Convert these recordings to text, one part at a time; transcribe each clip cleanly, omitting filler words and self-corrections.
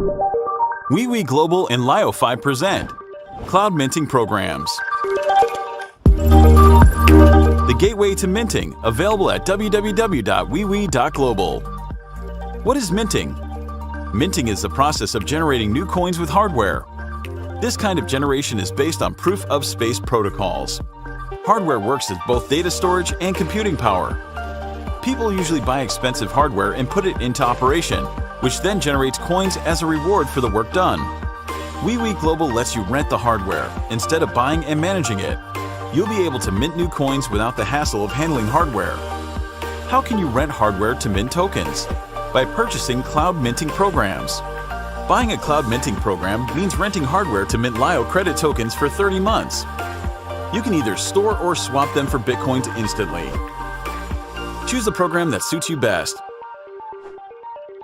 WeWe Global and Lio5 present Cloud Minting Programs. The gateway to minting, available at www.wewe.global. What is minting? Minting is the process of generating new coins with hardware. This kind of generation is based on proof of space protocols. Hardware works as both data storage and computing power. People usually buy expensive hardware and put it into operation, which then generates coins as a reward for the work done. WeWe Global lets you rent the hardware instead of buying and managing it. You'll be able to mint new coins without the hassle of handling hardware. How can you rent hardware to mint tokens? By purchasing cloud minting programs. Buying a cloud minting program means renting hardware to mint Lio credit tokens for 30 months. You can either store or swap them for Bitcoins instantly. Choose the program that suits you best.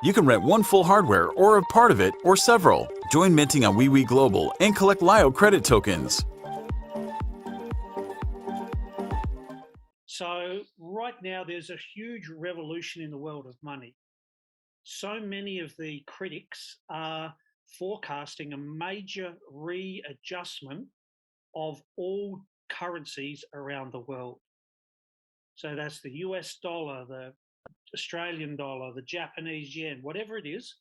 You can rent one full hardware or a part of it or several. Join minting on WeWe Global and collect Lio credit tokens. So right now there's a huge revolution in the world of money. So many of the critics are forecasting a major readjustment of all currencies around the world. So that's the US dollar, the Australian dollar, the Japanese yen, whatever it is.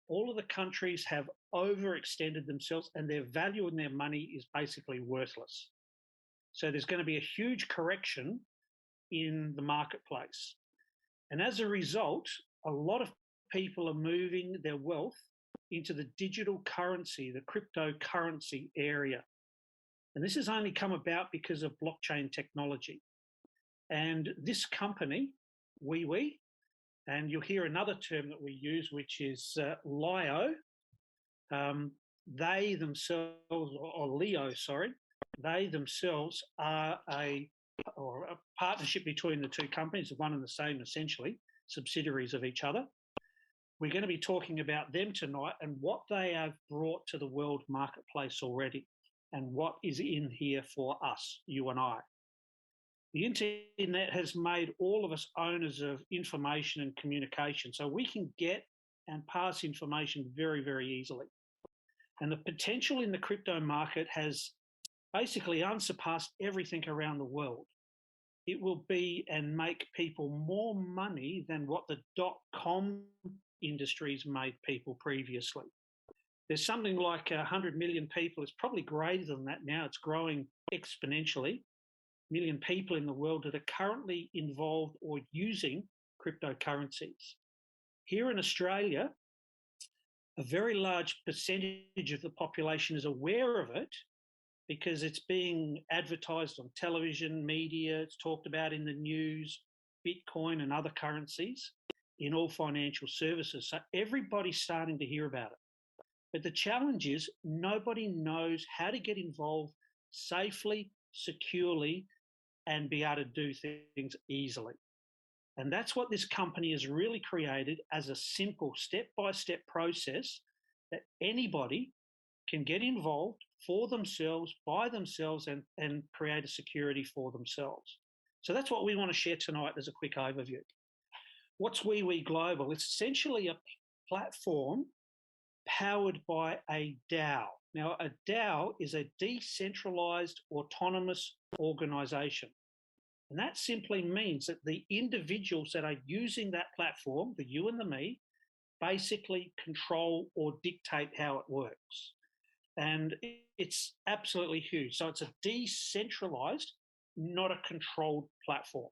All of the countries have overextended themselves and their value in their money is basically worthless. So there's going to be a huge correction in the marketplace. And as a result, a lot of people are moving their wealth into the digital currency, the cryptocurrency area. And this has only come about because of blockchain technology. And this company, WeWe, and you'll hear another term that we use, which is Lio. They themselves, or Leo, sorry, they themselves are a partnership between the two companies, one and the same, essentially, subsidiaries of each other. We're going to be talking about them tonight and what they have brought to the world marketplace already and what is in here for us, you and I. The internet has made all of us owners of information and communication, so we can get and pass information very, very easily. And the potential in the crypto market has basically unsurpassed everything around the world. It will be and make people more money than what the .com industries made people previously. There's something like 100 million people. It's probably greater than that now. It's growing exponentially. Million people in the world that are currently involved or using cryptocurrencies. Here in Australia, a very large percentage of the population is aware of it because it's being advertised on television, media, it's talked about in the news, Bitcoin and other currencies in all financial services. So everybody's starting to hear about it. But the challenge is nobody knows how to get involved safely, securely, and be able to do things easily. And that's what this company has really created as a simple step-by-step process that anybody can get involved for themselves, by themselves, and create a security for themselves. So that's what we want to share tonight as a quick overview. What's WeWe Global? It's essentially a platform powered by a DAO. Now, a DAO is a decentralized autonomous organization. And that simply means that the individuals that are using that platform, the you and the me, basically control or dictate how it works. And it's absolutely huge. So it's a decentralized, not a controlled platform.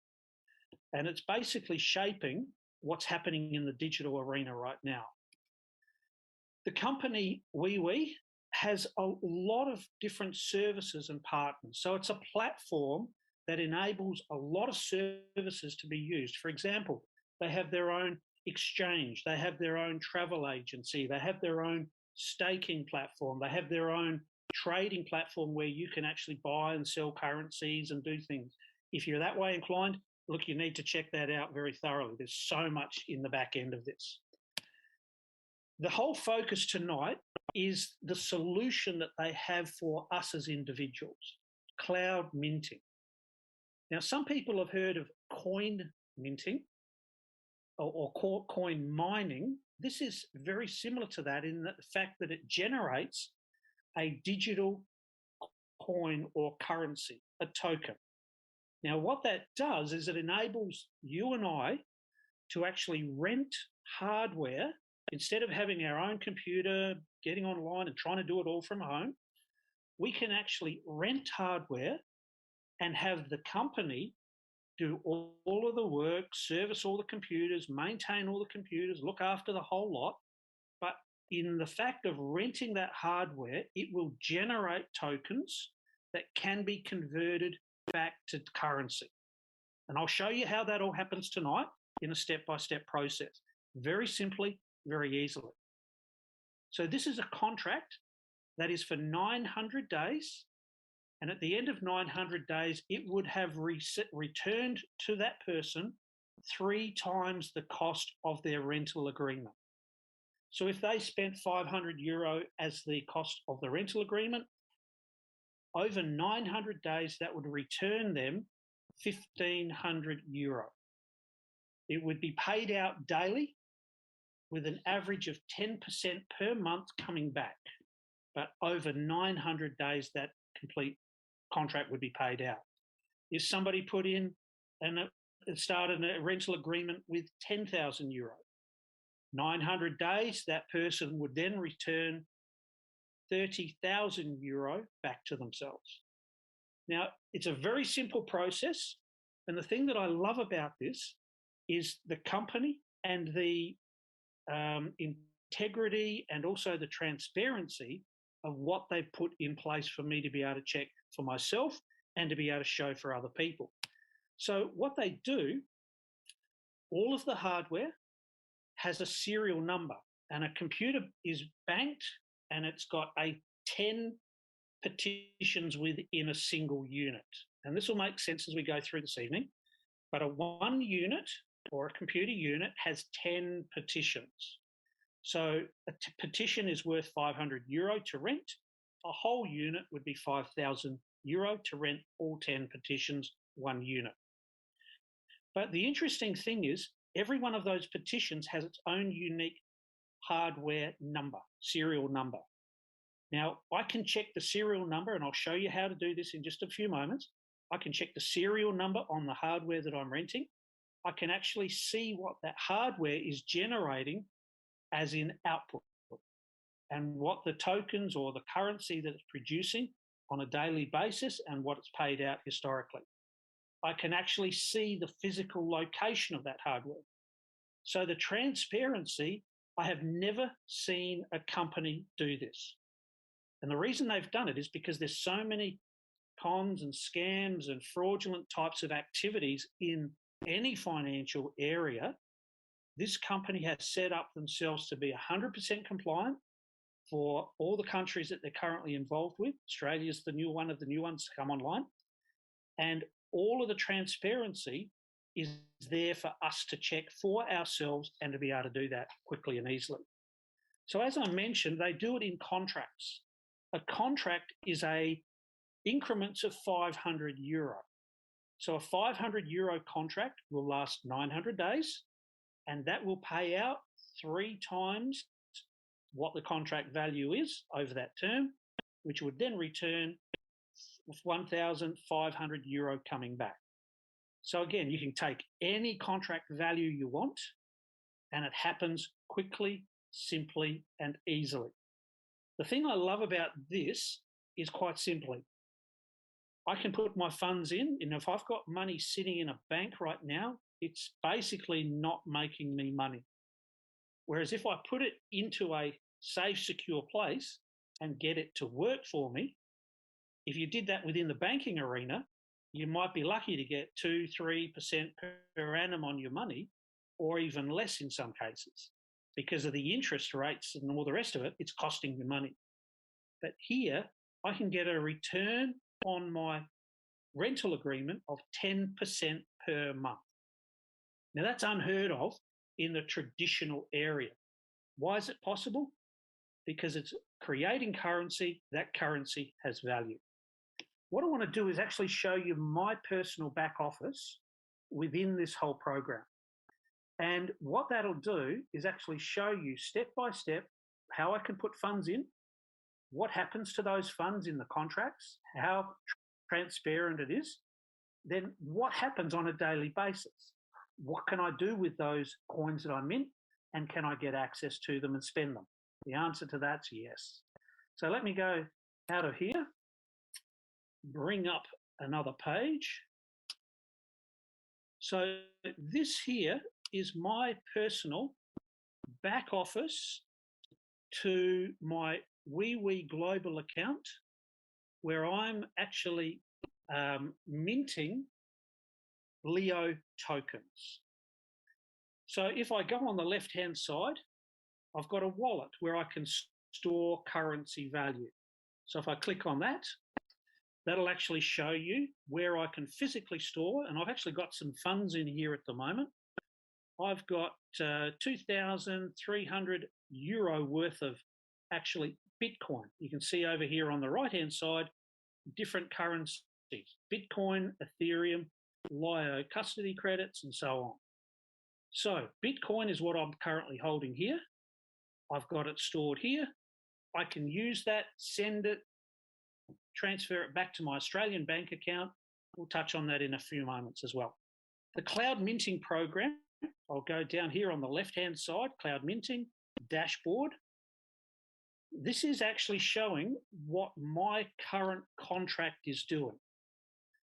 And it's basically shaping what's happening in the digital arena right now. The company WeWe has a lot of different services and partners. So it's a platform that enables a lot of services to be used. For example, they have their own exchange, they have their own travel agency, they have their own staking platform, they have their own trading platform where you can actually buy and sell currencies and do things. If you're that way inclined, look, you need to check that out very thoroughly. There's so much in the back end of this. The whole focus tonight is the solution that they have for us as individuals, cloud minting. Now, some people have heard of coin minting. or coin mining, this is very similar to that in the fact that it generates a digital coin or currency, a token. Now, what that does is it enables you and I to actually rent hardware instead of having our own computer, getting online and trying to do it all from home. We can actually rent hardware and have the company do all of the work, service all the computers, maintain all the computers, look after the whole lot. But in the fact of renting that hardware, it will generate tokens that can be converted back to currency. And I'll show you how that all happens tonight in a step-by-step process. Very simply, very easily. So this is a contract that is for 900 days. And at the end of 900 days, it would have returned to that person 3 times the cost of their rental agreement. So if they spent €500 as the cost of the rental agreement, over 900 days, that would return them €1,500. It would be paid out daily with an average of 10% per month coming back. But over 900 days, that complete contract would be paid out. If somebody put in and started a rental agreement with €10,000, 900 days, that person would then return €30,000 back to themselves. Now, it's a very simple process. And the thing that I love about this is the company and the integrity and also the transparency of what they've put in place for me to be able to check for myself and to be able to show for other people. So what they do, all of the hardware has a serial number, and a computer is banked and it's got 10 petitions within a single unit. And this will make sense as we go through this evening. But a 1 unit or a computer unit has 10 petitions. So a petition is worth €500 to rent. A whole unit would be €5,000 to rent all 10 petitions, 1 unit. But the interesting thing is every one of those petitions has its own unique hardware number, serial number. Now, I can check the serial number, and I'll show you how to do this in just a few moments. I can check the serial number on the hardware that I'm renting. I can actually see what that hardware is generating as in output and what the tokens or the currency that it's producing on a daily basis and what it's paid out historically. I can actually see the physical location of that hardware. So the transparency, I have never seen a company do this. And the reason they've done it is because there's so many cons and scams and fraudulent types of activities in any financial area. This company has set up themselves to be 100% compliant for all the countries that they're currently involved with. Australia's the new one of the new ones to come online. And all of the transparency is there for us to check for ourselves and to be able to do that quickly and easily. So as I mentioned, they do it in contracts. A contract is increments of €500. So a €500 contract will last 900 days, and that will pay out 3 times what the contract value is over that term, which would then return €1,500 coming back. So again, you can take any contract value you want, and it happens quickly, simply, and easily. The thing I love about this is quite simply, I can put my funds in, and if I've got money sitting in a bank right now, it's basically not making me money. Whereas if I put it into a safe, secure place and get it to work for me, if you did that within the banking arena, you might be lucky to get 2-3% per annum on your money, or even less in some cases. Because of the interest rates and all the rest of it, it's costing you money. But here, I can get a return on my rental agreement of 10% per month. Now, that's unheard of in the traditional area. Why is it possible? Because it's creating currency, that currency has value. What I want to do is actually show you my personal back office within this whole program. And what that'll do is actually show you step by step how I can put funds in, what happens to those funds in the contracts, how transparent it is, then what happens on a daily basis. What can I do with those coins that I mint, and can I get access to them and spend them? The answer to that's yes. So let me go out of here, bring up another page. So this here is my personal back office to my Wee Global account, where I'm actually minting Leo tokens. So if I go on the left-hand side, I've got a wallet where I can store currency value. So if I click on that, that'll actually show you where I can physically store, and I've actually got some funds in here at the moment. I've got 2,300 euro worth of actually Bitcoin. You can see over here on the right-hand side, different currencies, Bitcoin, Ethereum, Lio custody credits, and so on. So Bitcoin is what I'm currently holding here. I've got it stored here. I can use that, send it, transfer it back to my Australian bank account. We'll touch on that in a few moments as well. The cloud minting program, I'll go down here on the left-hand side, cloud minting, dashboard. This is actually showing what my current contract is doing.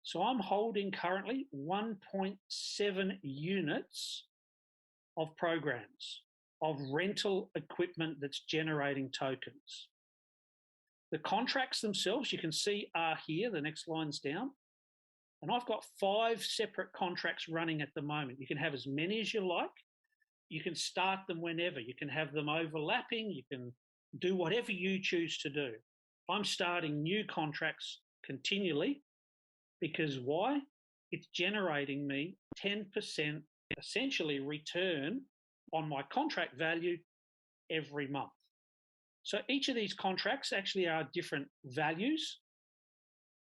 So I'm holding currently 1.7 units of programs, of rental equipment that's generating tokens. The contracts themselves, you can see, are here, the next line's down. And I've got 5 separate contracts running at the moment. You can have as many as you like. You can start them whenever. You can have them overlapping. You can do whatever you choose to do. I'm starting new contracts continually because why? It's generating me 10% essentially return on my contract value every month. So each of these contracts actually are different values.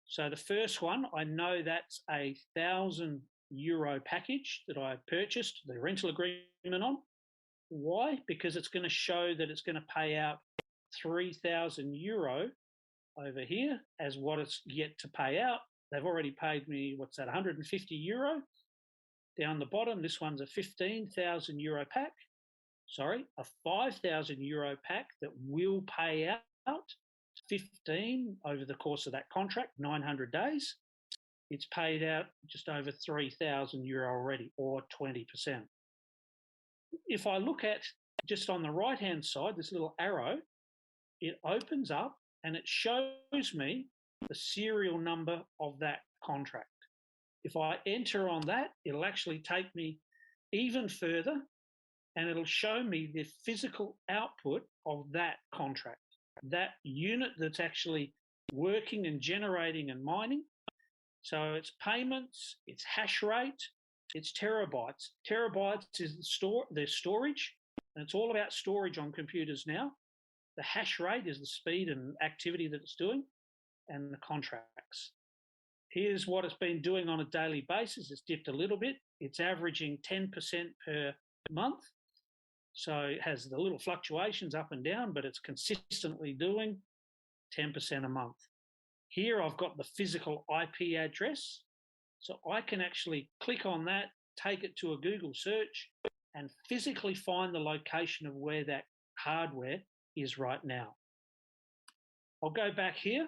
So the first one, I know that's a €1,000 package that I purchased the rental agreement on. Why? Because it's going to show that it's going to pay out €3,000 over here as what it's yet to pay out. They've already paid me, what's that, €150. Down the bottom, this one's a €15,000 pack. Sorry, a €5,000 pack that will pay out 15 over the course of that contract, 900 days. It's paid out just over €3,000 already, or 20%. If I look at just on the right-hand side, this little arrow, it opens up and it shows me the serial number of that contract. If I enter on that, it'll actually take me even further and it'll show me the physical output of that contract, that unit that's actually working and generating and mining. So it's payments, it's hash rate, it's terabytes. Terabytes is the storage, and it's all about storage on computers now. The hash rate is the speed and activity that it's doing, and the contracts. Here's what it's been doing on a daily basis. It's dipped a little bit. It's averaging 10% per month. So it has the little fluctuations up and down, but it's consistently doing 10% a month. Here I've got the physical IP address. So I can actually click on that, take it to a Google search, and physically find the location of where that hardware is right now. I'll go back here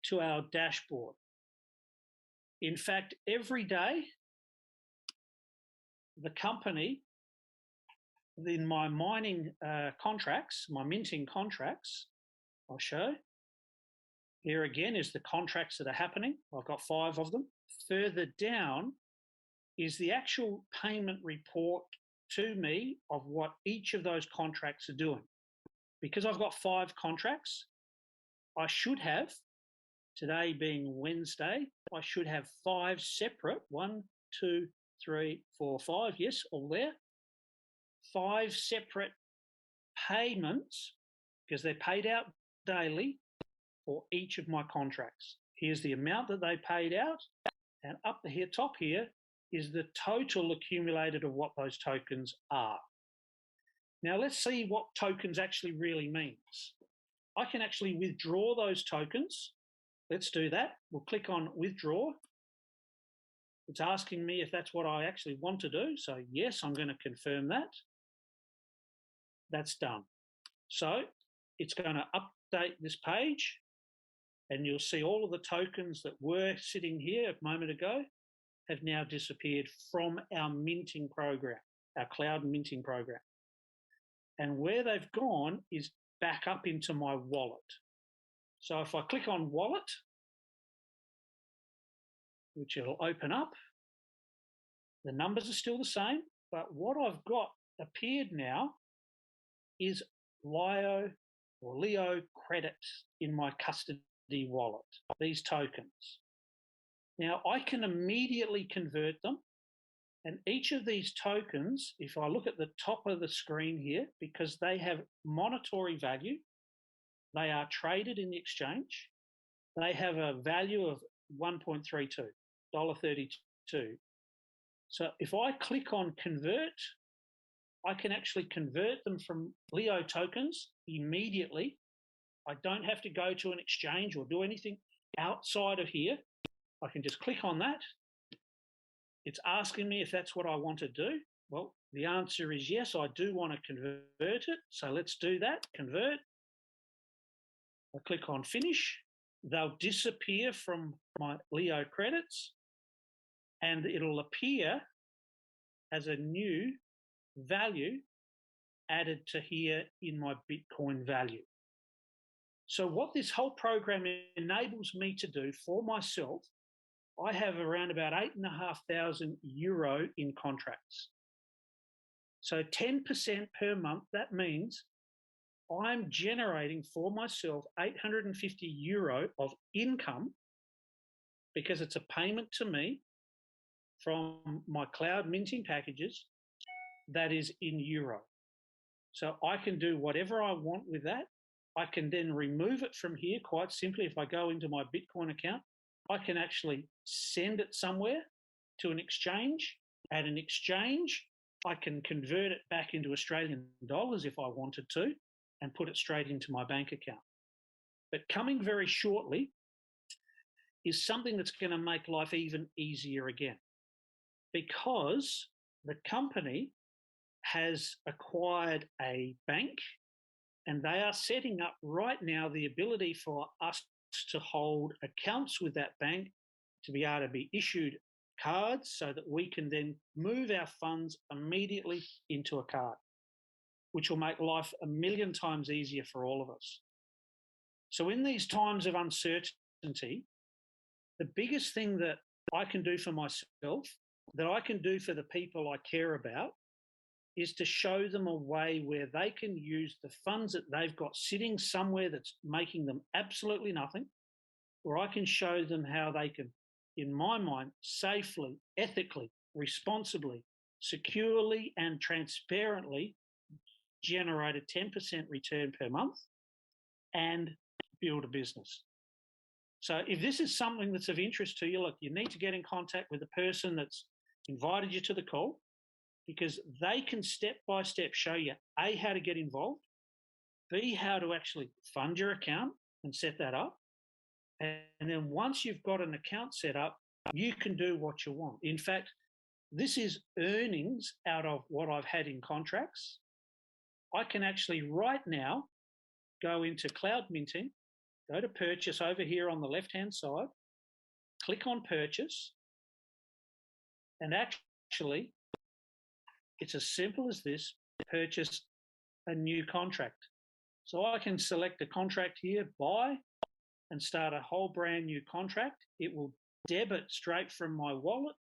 to our dashboard. In fact, every day, the company, in my mining contracts, my minting contracts, I'll show. Here again is the contracts that are happening. I've got 5 of them. Further down is the actual payment report to me of what each of those contracts are doing. Because I've got 5 contracts, I should have, today being Wednesday, I should have 5 separate, 1, 2, 3, 4, 5, yes, all there. 5 separate payments, because they're paid out daily for each of my contracts. Here's the amount that they paid out, and up here, top here, is the total accumulated of what those tokens are. Now let's see what tokens actually really means. I can actually withdraw those tokens. Let's do that. We'll click on withdraw. It's asking me if that's what I actually want to do. So yes, I'm going to confirm that. That's done. So it's going to update this page, and you'll see all of the tokens that were sitting here a moment ago have now disappeared from our minting program, our cloud minting program. And where they've gone is back up into my wallet. So if I click on wallet, which it'll open up, the numbers are still the same, but what I've got appeared now is Leo credits in my custody wallet, these tokens. Now I can immediately convert them, and each of these tokens, if I look at the top of the screen here, because they have monetary value, they are traded in the exchange, they have a value of $1.32, $1.32. So if I click on convert, I can actually convert them from Leo tokens immediately. I don't have to go to an exchange or do anything outside of here. I can just click on that. It's asking me if that's what I want to do. Well, the answer is yes, I do want to convert it. So let's do that, convert. I click on finish. They'll disappear from my Leo credits, and it'll appear as a new value added to here in my Bitcoin value. So what this whole program enables me to do for myself, I have around about 8,500 euro in contracts. So 10% per month, that means I'm generating for myself 850 euro of income, because it's a payment to me from my cloud minting packages that is in euro. So I can do whatever I want with that. I can then remove it from here quite simply. If I go into my Bitcoin account, I can actually send it somewhere to an exchange. At an exchange, I can convert it back into Australian dollars if I wanted to and put it straight into my bank account. But coming very shortly is something that's going to make life even easier again, because the company has acquired a bank, and they are setting up right now the ability for us to hold accounts with that bank, to be able to be issued cards so that we can then move our funds immediately into a card, which will make life a million times easier for all of us. So in these times of uncertainty, the biggest thing that I can do for myself, that I can do for the people I care about, is to show them a way where they can use the funds that they've got sitting somewhere that's making them absolutely nothing, where I can show them how they can, in my mind, safely, ethically, responsibly, securely, and transparently generate a 10% return per month and build a business. So if this is something that's of interest to you, look, you need to get in contact with the person that's invited you to the call, because they can step by step show you A, how to get involved, B, how to actually fund your account and set that up. And then once you've got an account set up, you can do what you want. In fact, this is earnings out of what I've had in contracts. I can actually right now go into cloud minting, go to purchase over here on the left-hand side, click on purchase, and actually, it's as simple as this: purchase a new contract. So I can select a contract here, buy, and start a whole brand new contract. It will debit straight from my wallet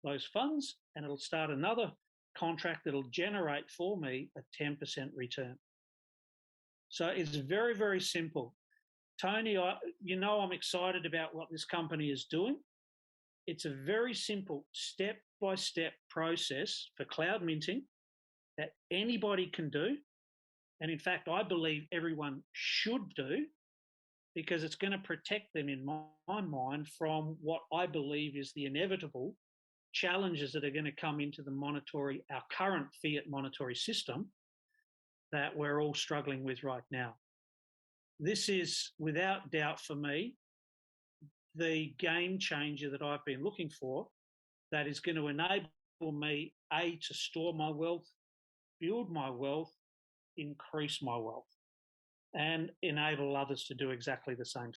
those funds, and it'll start another contract that'll generate for me a 10% return. So it's very, very simple. Tony, you know I'm excited about what this company is doing. It's a very simple step-by-step process for cloud minting that anybody can do. And in fact, I believe everyone should do, because it's going to protect them, in my mind, from what I believe is the inevitable challenges that are going to come into our current fiat monetary system that we're all struggling with right now. This is, without doubt for me, the game changer that I've been looking for, that is going to enable me, A, to store my wealth, build my wealth, increase my wealth, and enable others to do exactly the same